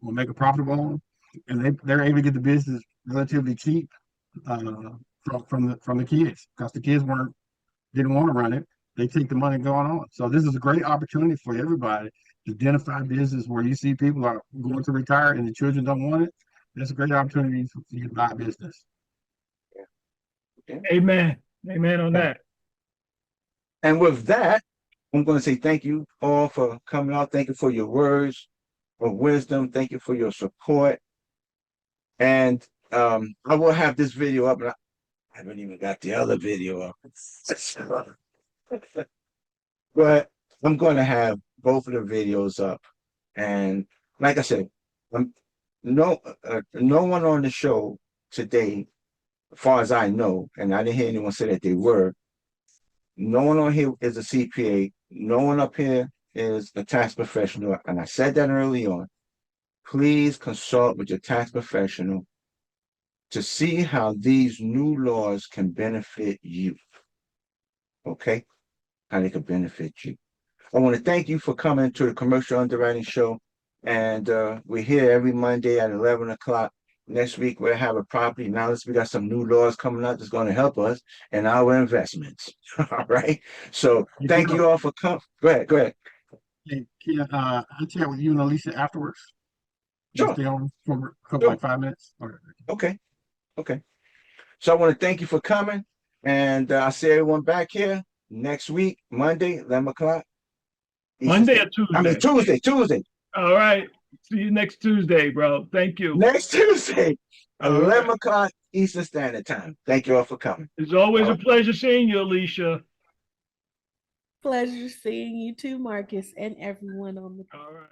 or make a profitable on, and they're able to get the business relatively cheap uh, from the kids because the kids didn't want to run it. They take the money going on. So this is a great opportunity for everybody to identify business where you see people are going to retire and the children don't want it. That's a great opportunity for you to buy a business. Yeah. Amen. Amen on that. And with that, I'm going to say thank you all for coming out. Thank you for your words of wisdom. Thank you for your support. And I will have this video up. And I haven't even got the other video up. But I'm going to have both of the videos up. And like I said, no one on the show today, as far as I know, and I didn't hear anyone say that they were, no one on here is a CPA. No one up here is a tax professional. And I said that early on. Please consult with your tax professional to see how these new laws can benefit you. Okay? How they can benefit you. I want to thank you for coming to the Commercial Underwriting Show. And we're here every Monday at 11 o'clock. Next week, we'll have a property analysis. We got some new laws coming out that's going to help us in our investments. All right. So thank you all for coming. Go ahead. Go ahead. Hey, Kia, I'll chat with you and Alicia afterwards. Sure. Stay on for a couple Sure. like 5 minutes. Okay. Okay. So I want to thank you for coming. And I see everyone back here next week, Monday, 11 o'clock. Eastern Monday or Standard- I mean, Tuesday? Tuesday. All right. See you next Tuesday, bro. Thank you. Next Tuesday, All 11 right. o'clock Eastern Standard Time. Thank you all for coming. It's always All a right. pleasure seeing you, Alicia. Pleasure seeing you too, Marcus, and everyone on the All right.